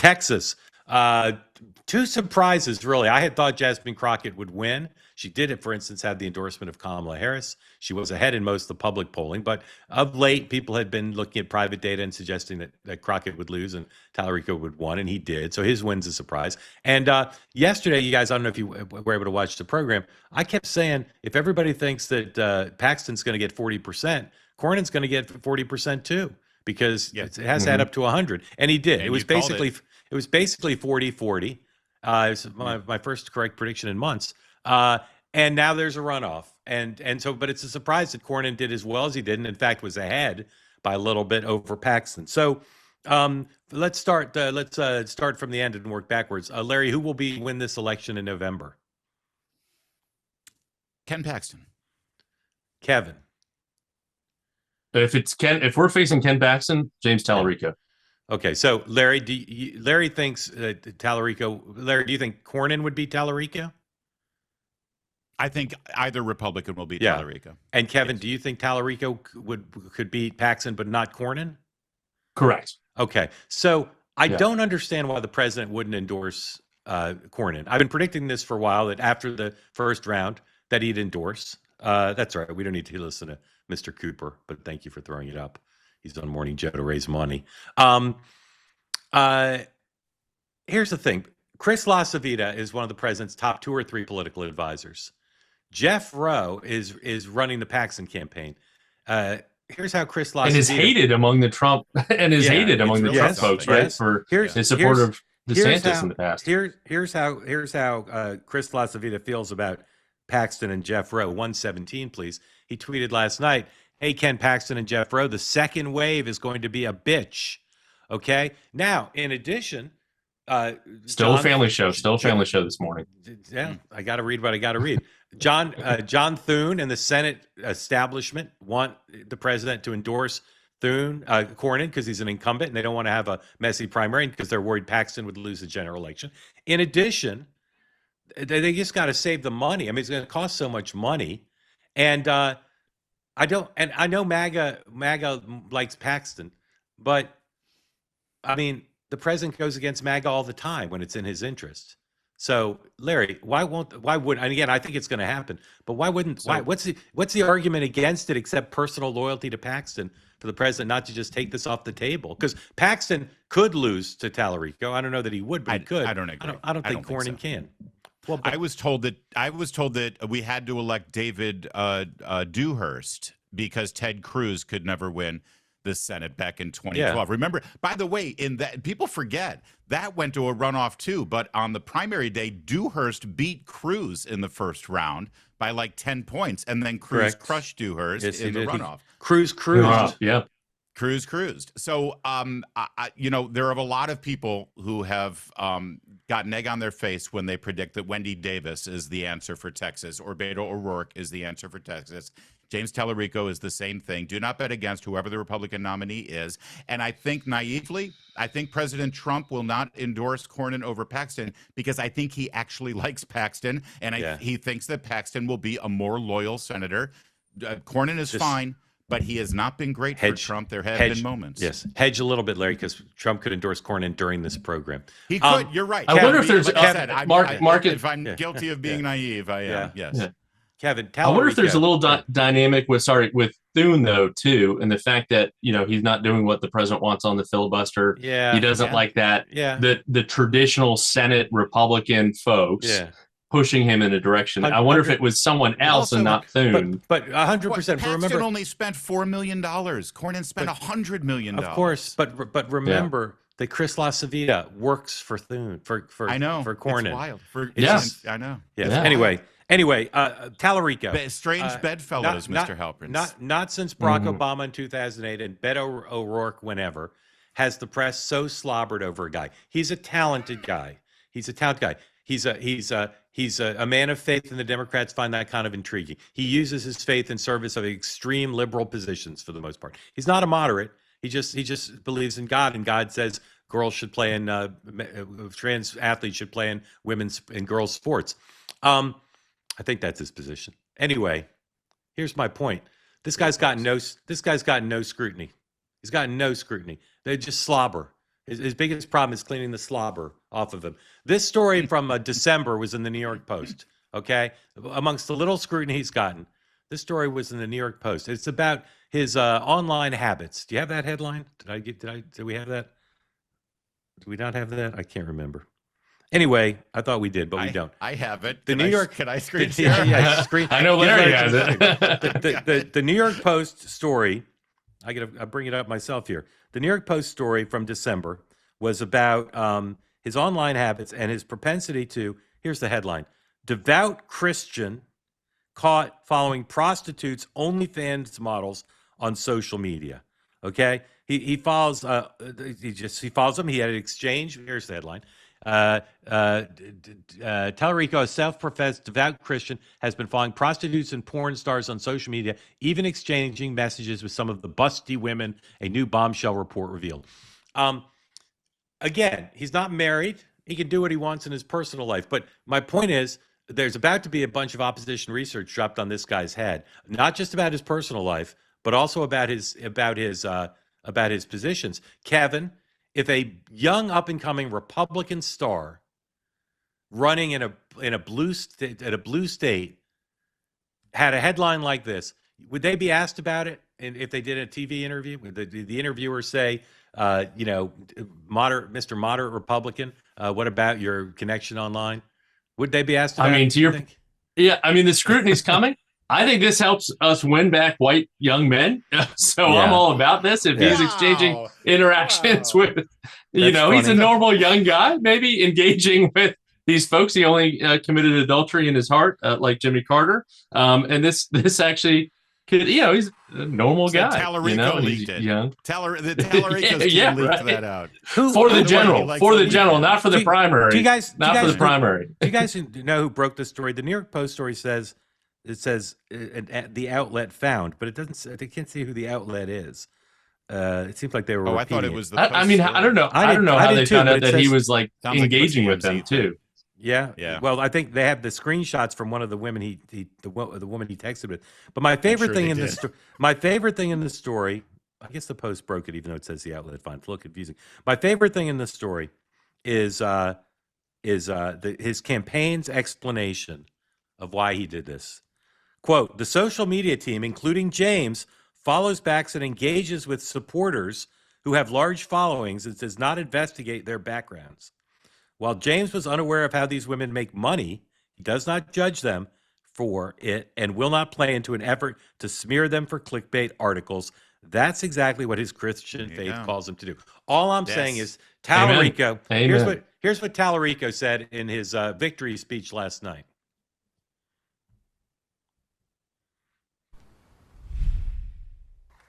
Texas. Two surprises, really. I had thought Jasmine Crockett would win. She did, for instance, have the endorsement of Kamala Harris. She was ahead in most of the public polling, but of late, people had been looking at private data and suggesting that Crockett would lose and Talarico would win, and he did. So his win's a surprise. And yesterday, you guys, I don't know if you were able to watch the program. I kept saying, if everybody thinks that Paxton's going to get 40%, Cornyn's going to get 40% too, because it has to add up to 100, and he did. And it was basically 40-40. It's my first correct prediction in months. And now there's a runoff. But it's a surprise that Cornyn did as well as he did, and in fact was ahead by a little bit over Paxton. So let's start from the end and work backwards. Larry, who will win this election in November? Ken Paxton. Kevin. If we're facing Ken Paxton, James Talarico. Yeah. Okay, so Larry, Larry thinks Talarico. Larry, do you think Cornyn would beat Talarico? I think either Republican will beat Talarico. And Kevin, do you think Talarico could beat Paxton, but not Cornyn? Correct. Okay, so I don't understand why the president wouldn't endorse Cornyn. I've been predicting this for a while, that after the first round that he'd endorse. That's all right. We don't need to listen to Mr. Cooper, but thank you for throwing it up. He's on Morning Joe to raise money. Here's the thing. Chris LaCivita is one of the president's top 2 or 3 political advisors. Jeff Rowe is running the Paxton campaign. Here's how Chris LaCivita... And is hated among the Trump... And is hated among the Trump folks, right? For his support of DeSantis in the past. Here's how Chris LaCivita feels about Paxton and Jeff Rowe. 117, please. He tweeted last night, "Hey, Ken Paxton and Jeff Rowe, the second wave is going to be a bitch." Okay? Now, in addition... Still a family show this morning. Yeah, I got to read what I got to read. John Thune and the Senate establishment want the president to endorse Cornyn because he's an incumbent, and they don't want to have a messy primary because they're worried Paxton would lose the general election. In addition, they just got to save the money. I mean, it's going to cost so much money, and I know MAGA likes Paxton, but I mean, the president goes against MAGA all the time when it's in his interest. So, Larry, and again, I think it's going to happen, but what's the argument against it except personal loyalty to Paxton for the president not to just take this off the table? Because Paxton could lose to Talarico. I don't know that he would, but he could. I don't agree. I don't think Cornyn can. Well, I was told that we had to elect David Dewhurst because Ted Cruz could never win the Senate back in 2012. Yeah. Remember, by the way, in that people forget that went to a runoff too, but on the primary day, Dewhurst beat Cruz in the first round by like 10 points, and then Cruz crushed Dewhurst in the runoff. Cruz cruised. Yeah. Cruz cruised. So, there are a lot of people who have gotten egg on their face when they predict that Wendy Davis is the answer for Texas, or Beto O'Rourke is the answer for Texas. James Telerico is the same thing. Do not bet against whoever the Republican nominee is. And I think naively, President Trump will not endorse Cornyn over Paxton because I think he actually likes Paxton, and he thinks that Paxton will be a more loyal senator. Cornyn is fine, but he has not been great for Trump. There have been moments. Yes, hedge a little bit, Larry, because Trump could endorse Cornyn during this program. He could. You're right. I wonder if there's if I'm guilty of being naive, I am. Yes. Yeah. Kevin, I wonder if there's a little dynamic with Thune though too, and the fact that he's not doing what the president wants on the filibuster. Yeah, he doesn't like that. Yeah, the traditional Senate Republican folks. Yeah. Pushing him in a direction. I wonder if it was someone else and not Thune. But 100%. Paxton only spent $4 million. Cornyn spent $100 million. Of course, but remember that Chris LaCivita works for Thune for I know for Cornyn. It's wild. I know. Yes. Yeah. Anyway, Talarico. Strange bedfellows, Mr. Halpern. Not since Barack Obama in 2008 and Beto O'Rourke whenever has the press so slobbered over a guy. He's a talented guy. He's a man of faith, and the Democrats find that kind of intriguing. He uses his faith in service of extreme liberal positions for the most part. He's not a moderate. He just believes in God, and God says girls should play in trans athletes should play in women's and girls sports. I think that's his position. Anyway, here's my point. This guy's got no scrutiny. He's got no scrutiny. They just slobber. His biggest problem is cleaning the slobber off of him. This story from December was in the New York Post. Okay, amongst the little scrutiny he's gotten, this story was in the New York Post. It's about his online habits. Do you have that headline? Did we have that? Do we not have that? I can't remember. Anyway, I thought we did, but we don't. I have it. The New York. Can I screen share? I know Larry has it. The New York Post story. I bring it up myself here. The New York Post story from December was about his online habits and his propensity to. Here's the headline: devout Christian caught following prostitutes OnlyFans models on social media. Okay, he follows he follows them. He had an exchange. Here's the headline: Talarico, a self-professed devout Christian, has been following prostitutes and porn stars on social media, even exchanging messages with some of the busty women. A new bombshell report revealed. Again, he's not married. He can do what he wants in his personal life. But my point is, there's about to be a bunch of opposition research dropped on this guy's head, not just about his personal life, but also about his positions. Kevin, if a young up and coming Republican star running in a blue state had a headline like this, would they be asked about it? And if they did a TV interview, would the interviewer say, Mr. Moderate Republican, what about your connection online? Would they be asked about it? I mean, the scrutiny's coming. I think this helps us win back white young men. So yeah. I'm all about this. If he's exchanging interactions with, he's a normal young guy, maybe engaging with these folks. He only committed adultery in his heart, like Jimmy Carter. And this actually could, he's a normal guy. Talarico leaked it. Young. The Talarico's team leaked that out. For the general, not for the primary. Do you guys know who broke the story? The New York Post story says, the outlet found, but it doesn't. I can't see who the outlet is. It seems like they were. I thought it was the. I don't know. I don't know how they found out that he was engaging with them too. Yeah. Well, I think they have the screenshots from one of the women the woman he texted with. But my favorite thing in the story, I guess the Post broke it, even though it says the outlet found. It's a little confusing. My favorite thing in the story is his campaign's explanation of why he did this. Quote, the social media team, including James, follows backs and engages with supporters who have large followings and does not investigate their backgrounds. While James was unaware of how these women make money, he does not judge them for it and will not play into an effort to smear them for clickbait articles. That's exactly what his Christian faith calls him to do. All I'm saying is Talarico. Amen. Here's what Talarico said in his victory speech last night.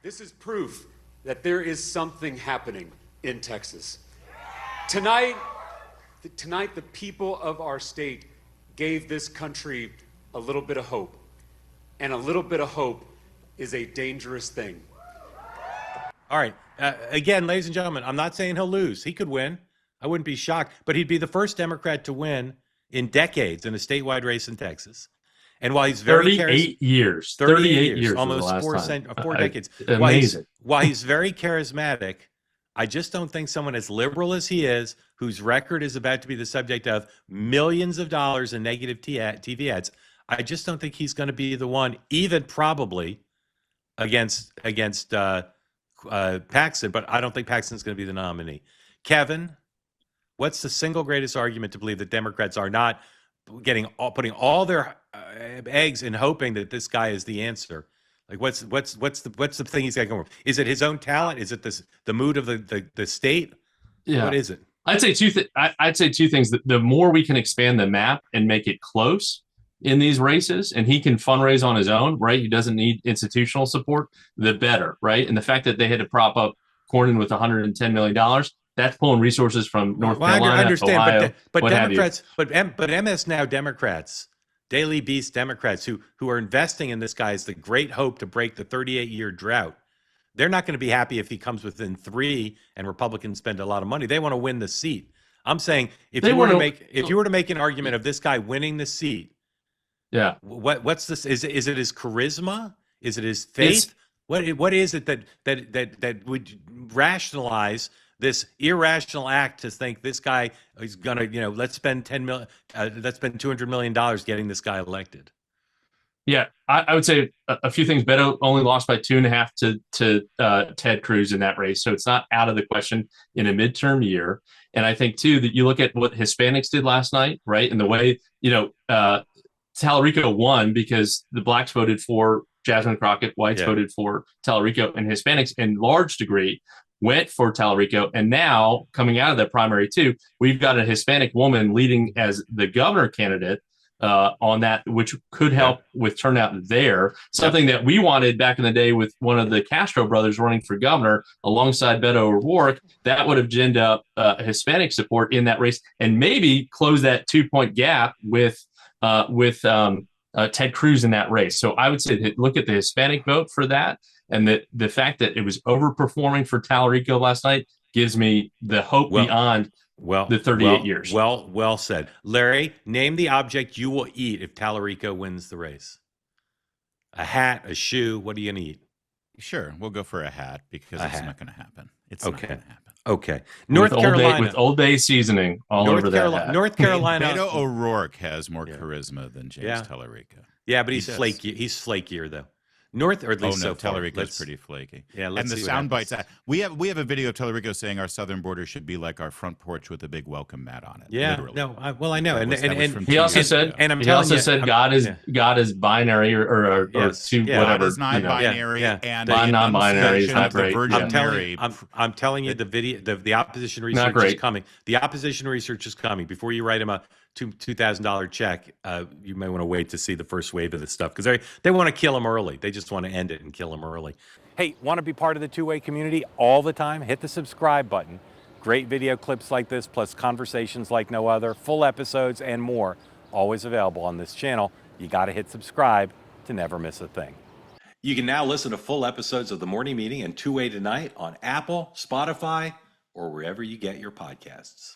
This is proof that there is something happening in Texas. Tonight, the people of our state gave this country a little bit of hope. And a little bit of hope is a dangerous thing. All right. Again, ladies and gentlemen, I'm not saying he'll lose. He could win. I wouldn't be shocked. But he'd be the first Democrat to win in decades in a statewide race in Texas. And while he's very 38 years, almost four decades. Amazing. While he's very charismatic, I just don't think someone as liberal as he is, whose record is about to be the subject of millions of dollars in negative TV ads, I just don't think he's going to be the one, even probably against Paxton. But I don't think Paxton's going to be the nominee. Kevin, what's the single greatest argument to believe that Democrats are not putting all their eggs in hoping that this guy is the answer? Like what's the thing he's got going? Is it his own talent? Is it the mood of the state? Yeah. What is it? I'd say two things. The more we can expand the map and make it close in these races, and he can fundraise on his own, right? He doesn't need institutional support, the better, right? And the fact that they had to prop up Cornyn with $110 million, that's pulling resources from North Carolina, I understand, Ohio, but Democrats, but MS Now Democrats, Daily Beast Democrats who are investing in this guy as the great hope to break the 38-year drought. They're not going to be happy if he comes within 3 and Republicans spend a lot of money. They want to win the seat. I'm saying if you were to make an argument of this guy winning the seat, what's this? Is it his charisma? Is it his faith? What is it that would rationalize this irrational act to think this guy is going to, let's spend let's spend $200 million getting this guy elected. Yeah, I would say a few things. Beto only lost by 2.5 to Ted Cruz in that race, so it's not out of the question in a midterm year. And I think too that you look at what Hispanics did last night, right? And the way Talarico won because the blacks voted for Jasmine Crockett, whites voted for Talarico, and Hispanics in large degree went for Telerico. And now coming out of that primary too, we've got a Hispanic woman leading as the governor candidate on that, which could help with turnout there. Something that we wanted back in the day with one of the Castro brothers running for governor alongside Beto O'Rourke. That would have ginned up Hispanic support in that race and maybe close that 2-point gap with Ted Cruz in that race. So I would say look at the Hispanic vote for that. And the fact that it was overperforming for Talarico last night gives me the hope beyond the 38 years. Well said. Larry, name the object you will eat if Talarico wins the race. A hat, a shoe, what are you going to eat? Sure, we'll go for a hat because it's not going to happen. It's not going to happen. Okay. North Carolina. With Old Bay seasoning all over that hat. North Carolina. Beto O'Rourke has more charisma than James Telerico. Yeah, but he's flaky. He's flakier, though. North, or at least so far. Telerico's pretty flaky. Yeah, and the sound bites. We have a video of Telerico saying our southern border should be like our front porch with a big welcome mat on it. Yeah, literally. no, I know, and he also said, God is binary or two, whatever. God is not binary, and non-binary is not great. I'm telling you, the video, the opposition research is coming. The opposition research is coming. Before you write him a $2,000 check, you may want to wait to see the first wave of this stuff because they want to kill him early. They just want to end it and kill him early. Hey, want to be part of the two-way community all the time? Hit the subscribe button. Great video clips like this, plus conversations like no other, full episodes and more, always available on this channel. You got to hit subscribe to never miss a thing. You can now listen to full episodes of The Morning Meeting and Two Way Tonight on Apple, Spotify, or wherever you get your podcasts.